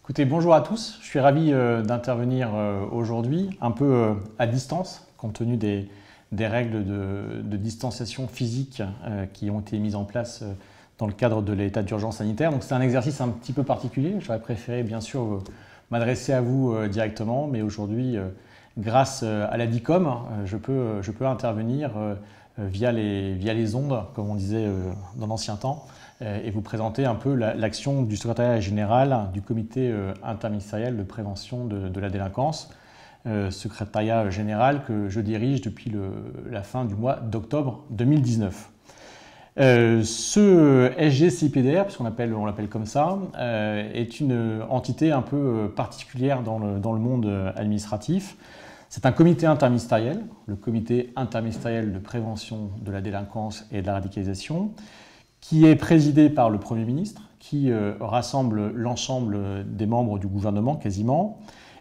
Écoutez, bonjour à tous. Je suis ravi d'intervenir aujourd'hui, un peu à distance, compte tenu des règles de distanciation physique qui ont été mises en place dans le cadre de l'état d'urgence sanitaire. Donc c'est un exercice un petit peu particulier. J'aurais préféré bien sûr m'adresser à vous directement, mais aujourd'hui, grâce à la DICOM, je peux intervenir via les ondes, comme on disait dans l'ancien temps, et vous présenter un peu l'action du secrétariat général du comité interministériel de prévention de la délinquance, secrétariat général que je dirige depuis la fin du mois d'octobre 2019. Ce SGCIPDR, puisqu'on l'appelle comme ça, est une entité un peu particulière dans le monde administratif. C'est un comité interministériel, le comité interministériel de prévention de la délinquance et de la radicalisation, qui est présidé par le Premier ministre, qui rassemble l'ensemble des membres du gouvernement quasiment,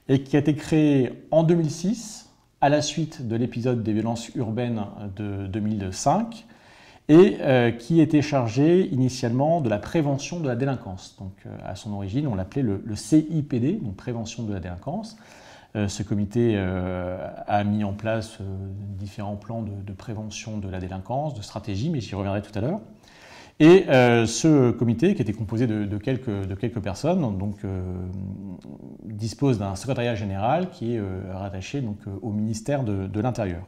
et qui a été créé en 2006, à la suite de l'épisode des violences urbaines de 2005, et qui était chargé initialement de la prévention de la délinquance. Donc à son origine, on l'appelait le CIPD, donc prévention de la délinquance. Ce comité a mis en place différents plans de prévention de la délinquance, de stratégie, mais j'y reviendrai tout à l'heure. Et ce comité, qui était composé de quelques personnes, donc, dispose d'un secrétariat général qui est rattaché donc, au ministère de l'Intérieur.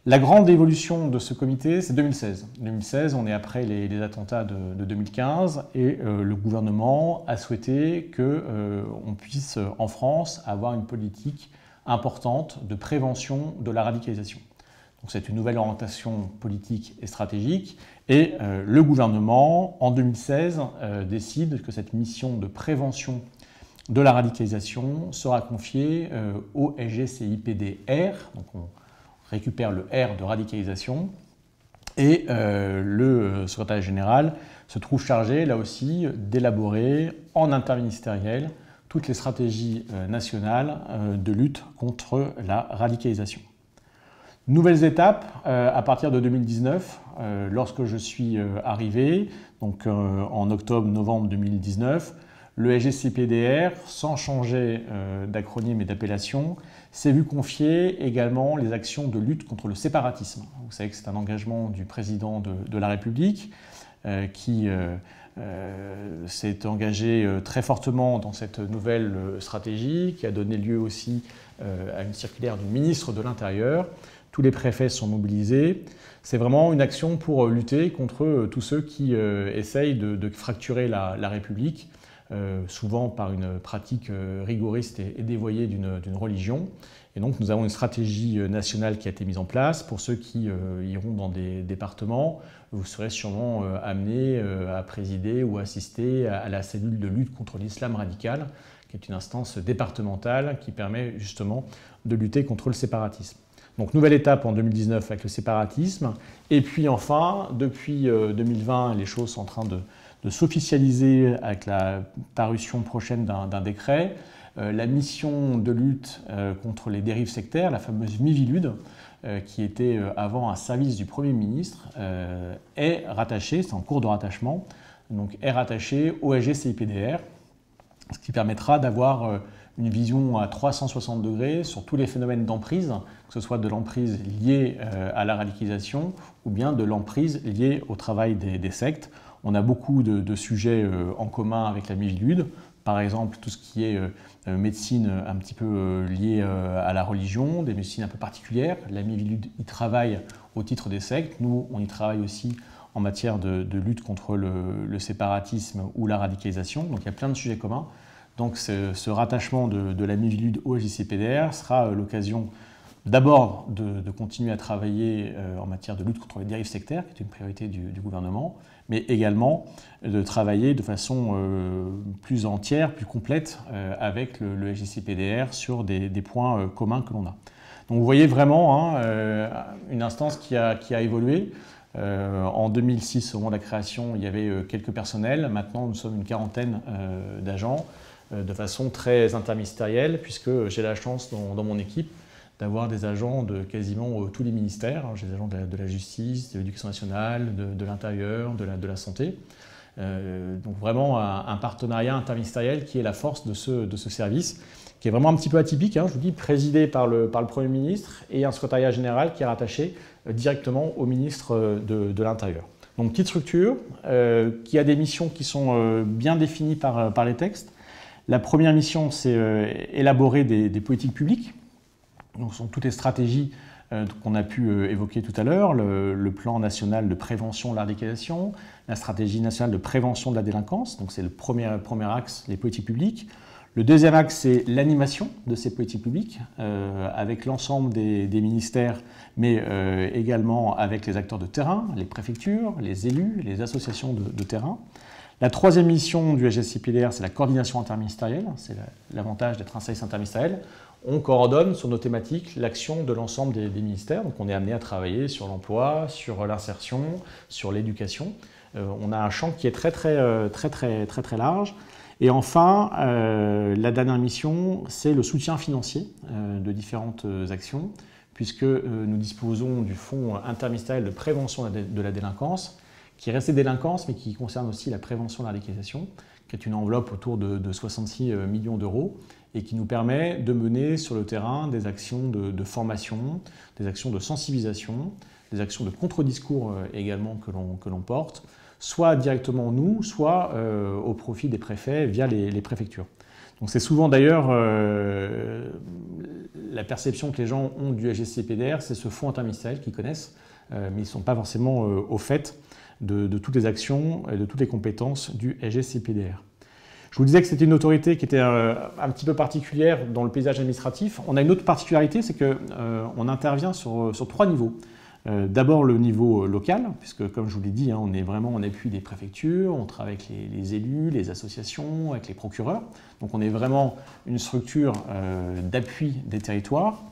La grande évolution de ce comité, c'est 2016. 2016, on est après les attentats de 2015 et le gouvernement a souhaité qu'on puisse, en France, avoir une politique importante de prévention de la radicalisation. Donc c'est une nouvelle orientation politique et stratégique et le gouvernement, en 2016, décide que cette mission de prévention de la radicalisation sera confiée au SGCIPDR, donc on récupère le R de radicalisation, et le secrétaire général se trouve chargé, là aussi, d'élaborer en interministériel toutes les stratégies nationales de lutte contre la radicalisation. Nouvelles étapes à partir de 2019, lorsque je suis arrivé, donc en octobre-novembre 2019, le SGCIPDR, sans changer d'acronyme et d'appellation, s'est vu confier également les actions de lutte contre le séparatisme. Vous savez que c'est un engagement du président de la République qui s'est engagé très fortement dans cette nouvelle stratégie, qui a donné lieu aussi à une circulaire du ministre de l'Intérieur. Tous les préfets sont mobilisés. C'est vraiment une action pour lutter contre tous ceux qui essayent de fracturer la République, souvent par une pratique rigoriste et dévoyée d'une religion. Et donc nous avons une stratégie nationale qui a été mise en place. Pour ceux qui iront dans des départements, vous serez sûrement amenés à présider ou assister à la cellule de lutte contre l'islam radical, qui est une instance départementale qui permet justement de lutter contre le séparatisme. Donc nouvelle étape en 2019 avec le séparatisme. Et puis enfin, depuis 2020, les choses sont en train de s'officialiser avec la parution prochaine d'un décret. La mission de lutte contre les dérives sectaires, la fameuse Miviludes, qui était avant un service du Premier ministre, est rattachée, c'est en cours de rattachement, donc est rattachée au SGCIPDR, ce qui permettra d'avoir une vision à 360 degrés sur tous les phénomènes d'emprise, que ce soit de l'emprise liée à la radicalisation ou bien de l'emprise liée au travail des sectes. On a beaucoup de sujets en commun avec la Miviludes, par exemple tout ce qui est médecine un petit peu liée à la religion, des médecines un peu particulières. La Miviludes y travaille au titre des sectes, nous on y travaille aussi en matière de lutte contre le séparatisme ou la radicalisation, donc il y a plein de sujets communs. Donc ce rattachement de la Miviludes au SGCIPDR sera l'occasion d'abord de continuer à travailler en matière de lutte contre les dérives sectaires, qui est une priorité du gouvernement, mais également de travailler de façon plus entière, plus complète avec le SGCIPDR sur des points communs que l'on a. Donc vous voyez vraiment une instance qui a évolué. En 2006, au moment de la création, il y avait quelques personnels. Maintenant, nous sommes une quarantaine d'agents de façon très interministérielle, puisque j'ai la chance dans mon équipe d'avoir des agents de quasiment tous les ministères. J'ai des agents de la justice, de l'éducation nationale, de l'intérieur, de la santé. Donc vraiment un partenariat interministériel qui est la force de ce service, qui est vraiment un petit peu atypique, hein, je vous dis, présidé par le Premier ministre et un secrétariat général qui est rattaché directement au ministre de l'Intérieur. Donc petite structure qui a des missions qui sont bien définies par les textes. La première mission, c'est élaborer des politiques publiques. Donc ce sont toutes les stratégies qu'on a pu évoquer tout à l'heure, le plan national de prévention de la radicalisation, la stratégie nationale de prévention de la délinquance, donc c'est le premier axe, les politiques publiques. Le deuxième axe, c'est l'animation de ces politiques publiques, avec l'ensemble des ministères, mais également avec les acteurs de terrain, les préfectures, les élus, les associations de terrain. La troisième mission du HSCPDR, c'est la coordination interministérielle, c'est l'avantage d'être un service interministériel. On coordonne sur nos thématiques l'action de l'ensemble des ministères, donc on est amené à travailler sur l'emploi, sur l'insertion, sur l'éducation. On a un champ qui est très large. Et enfin, la dernière mission, c'est le soutien financier de différentes actions, puisque nous disposons du Fonds interministériel de prévention de la délinquance, qui reste délinquance, mais qui concerne aussi la prévention de la radicalisation, qui est une enveloppe autour de 66 millions d'euros, et qui nous permet de mener sur le terrain des actions de formation, des actions de sensibilisation, des actions de contre-discours également que l'on porte, soit directement nous, soit au profit des préfets via les préfectures. Donc c'est souvent d'ailleurs la perception que les gens ont du HSCPDR, c'est ce fonds interministériel qu'ils connaissent, mais ils ne sont pas forcément au fait de toutes les actions et de toutes les compétences du HSCPDR. Je vous disais que c'était une autorité qui était un petit peu particulière dans le paysage administratif. On a une autre particularité, c'est qu'on intervient sur 3 niveaux. D'abord le niveau local, puisque comme je vous l'ai dit, hein, on est vraiment en appui des préfectures, on travaille avec les élus, les associations, avec les procureurs. Donc on est vraiment une structure d'appui des territoires.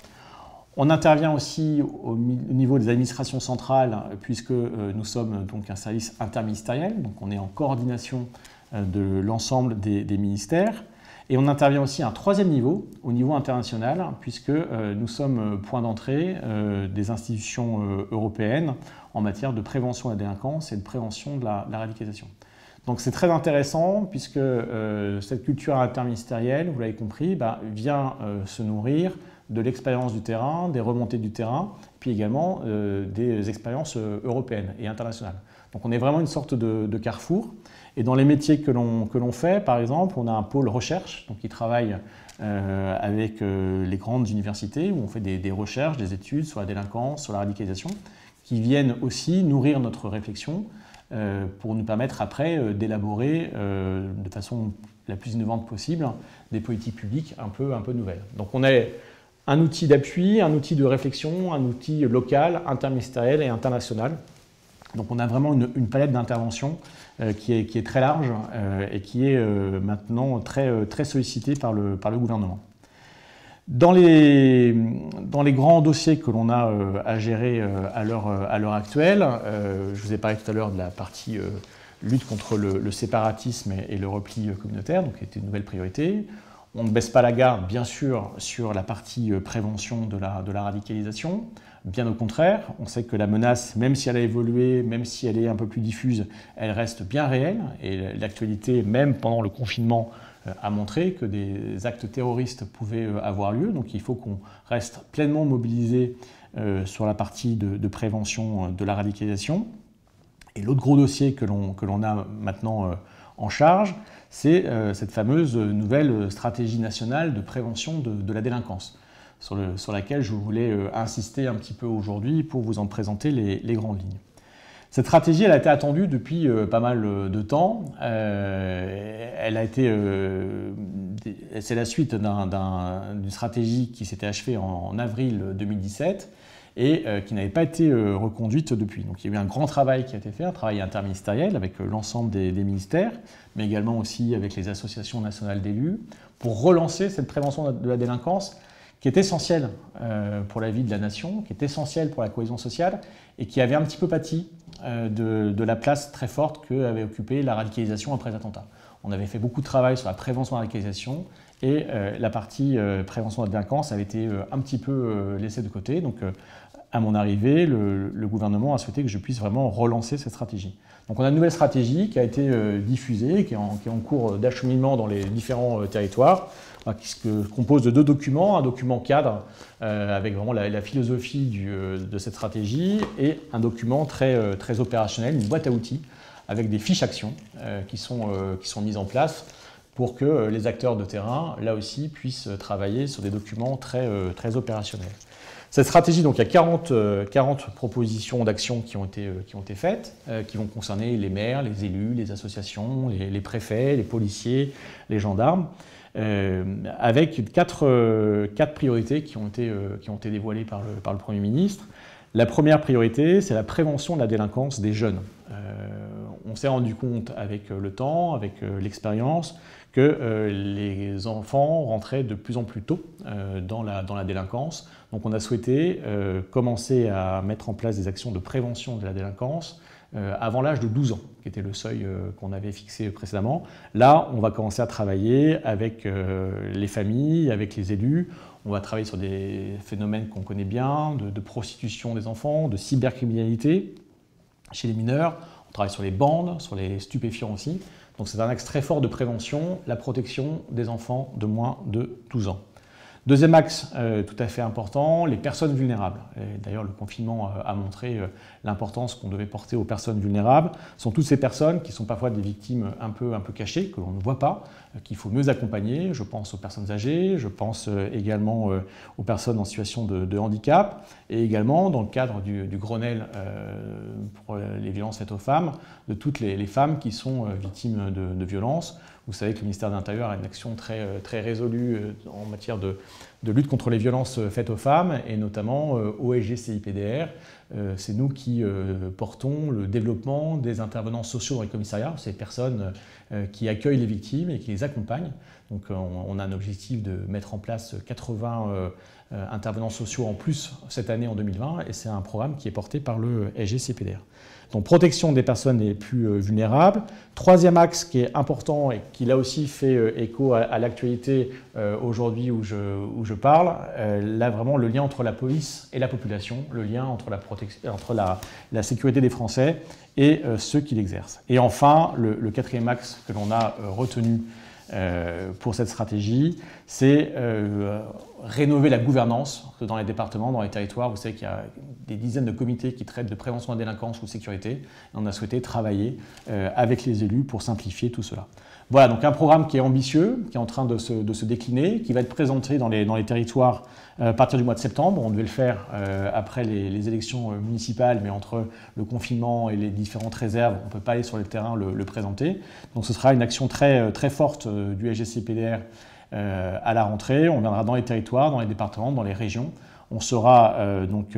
On intervient aussi au niveau des administrations centrales, puisque nous sommes donc un service interministériel, donc on est en coordination de l'ensemble des ministères. Et on intervient aussi à un 3e niveau, au niveau international, puisque nous sommes point d'entrée des institutions européennes en matière de prévention de la délinquance et de prévention de la radicalisation. Donc c'est très intéressant, puisque cette culture interministérielle, vous l'avez compris, vient se nourrir de l'expérience du terrain, des remontées du terrain, puis également des expériences européennes et internationales. Donc on est vraiment une sorte de carrefour. Et dans les métiers que l'on fait, par exemple, on a un pôle recherche donc qui travaille avec les grandes universités où on fait des recherches, des études sur la délinquance, sur la radicalisation, qui viennent aussi nourrir notre réflexion pour nous permettre après d'élaborer de façon la plus innovante possible des politiques publiques un peu nouvelles. Donc on a un outil d'appui, un outil de réflexion, un outil local, interministériel et international. Donc on a vraiment une palette d'interventions qui est très large et qui est maintenant très sollicitée par le gouvernement. Dans les grands dossiers que l'on a à gérer à l'heure actuelle, je vous ai parlé tout à l'heure de la partie lutte contre le séparatisme et le repli communautaire, donc qui était une nouvelle priorité. On ne baisse pas la garde, bien sûr, sur la partie prévention de la radicalisation. Bien au contraire, on sait que la menace, même si elle a évolué, même si elle est un peu plus diffuse, elle reste bien réelle. Et l'actualité, même pendant le confinement, a montré que des actes terroristes pouvaient avoir lieu. Donc il faut qu'on reste pleinement mobilisé sur la partie de prévention de la radicalisation. Et l'autre gros dossier que l'on a maintenant en charge, c'est cette fameuse nouvelle stratégie nationale de prévention de la délinquance, sur laquelle je voulais insister un petit peu aujourd'hui pour vous en présenter les grandes lignes. Cette stratégie, elle a été attendue depuis pas mal de temps. C'est la suite d'une stratégie qui s'était achevée en avril 2017 et qui n'avait pas été reconduite depuis. Donc il y a eu un grand travail qui a été fait, un travail interministériel avec l'ensemble des ministères, mais également aussi avec les associations nationales d'élus, pour relancer cette prévention de la délinquance qui est essentielle pour la vie de la nation, qui est essentielle pour la cohésion sociale et qui avait un petit peu pâti de la place très forte qu'avait occupée la radicalisation après les attentats. On avait fait beaucoup de travail sur la prévention de la radicalisation et la partie prévention de la délinquance avait été un petit peu laissée de côté. Donc, à mon arrivée, le gouvernement a souhaité que je puisse vraiment relancer cette stratégie. Donc on a une nouvelle stratégie qui a été diffusée, qui est en cours d'acheminement dans les différents territoires, qui se compose de 2 documents, un document cadre avec vraiment la philosophie de cette stratégie et un document très opérationnel, une boîte à outils avec des fiches actions qui sont mises en place pour que les acteurs de terrain, là aussi, puissent travailler sur des documents très opérationnels. Cette stratégie, donc il y a 40 propositions d'action qui ont été faites, qui vont concerner les maires, les élus, les associations, les préfets, les policiers, les gendarmes, avec 4 priorités qui ont été dévoilées par le Premier ministre. La première priorité, c'est la prévention de la délinquance des jeunes. On s'est rendu compte avec le temps, avec l'expérience, que les enfants rentraient de plus en plus tôt dans la délinquance. Donc on a souhaité commencer à mettre en place des actions de prévention de la délinquance avant l'âge de 12 ans, qui était le seuil qu'on avait fixé précédemment. Là, on va commencer à travailler avec les familles, avec les élus. On va travailler sur des phénomènes qu'on connaît bien, de prostitution des enfants, de cybercriminalité chez les mineurs. On travaille sur les bandes, sur les stupéfiants aussi. Donc c'est un axe très fort de prévention, la protection des enfants de moins de 12 ans. Deuxième axe tout à fait important, les personnes vulnérables. D'ailleurs, le confinement a montré l'importance qu'on devait porter aux personnes vulnérables. Ce sont toutes ces personnes qui sont parfois des victimes un peu cachées, que l'on ne voit pas, qu'il faut mieux accompagner. Je pense aux personnes âgées, je pense également aux personnes en situation de handicap, et également dans le cadre du Grenelle pour les violences faites aux femmes, de toutes les femmes qui sont victimes de violences. Vous savez que le ministère de l'Intérieur a une action très résolue en matière de lutte contre les violences faites aux femmes, et notamment au SGCIPDR. C'est nous qui portons le développement des intervenants sociaux dans les commissariats, ces personnes qui accueillent les victimes et qui les accompagnent. Donc on a un objectif de mettre en place 80 intervenants sociaux en plus cette année en 2020, et c'est un programme qui est porté par le SGCIPDR. Donc protection des personnes les plus vulnérables. Troisième axe qui est important et qui là aussi fait écho à l'actualité aujourd'hui où je parle, là vraiment le lien entre la police et la population, le lien entre la sécurité des Français et ceux qui l'exercent. Et enfin, le quatrième axe que l'on a retenu pour cette stratégie, c'est rénover la gouvernance dans les départements, dans les territoires. Vous savez qu'il y a des dizaines de comités qui traitent de prévention de la délinquance ou de sécurité. Et on a souhaité travailler avec les élus pour simplifier tout cela. Voilà, donc un programme qui est ambitieux, qui est en train de se décliner, qui va être présenté dans les territoires à partir du mois de septembre. On devait le faire après les élections municipales, mais entre le confinement et les différentes réserves, on ne peut pas aller sur le terrain le présenter. Donc ce sera une action très forte du SGCIPDR à la rentrée. On viendra dans les territoires, dans les départements, dans les régions. On sera donc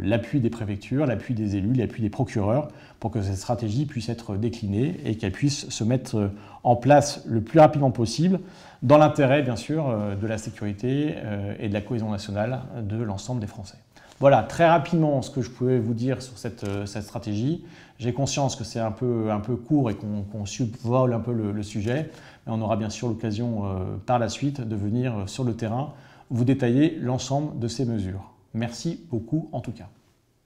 l'appui des préfectures, l'appui des élus, l'appui des procureurs pour que cette stratégie puisse être déclinée et qu'elle puisse se mettre en place le plus rapidement possible dans l'intérêt bien sûr de la sécurité et de la cohésion nationale de l'ensemble des Français. Voilà, très rapidement ce que je pouvais vous dire sur cette stratégie. J'ai conscience que c'est un peu court et qu'on survole un peu le sujet, mais on aura bien sûr l'occasion par la suite de venir sur le terrain vous détailler l'ensemble de ces mesures. Merci beaucoup en tout cas.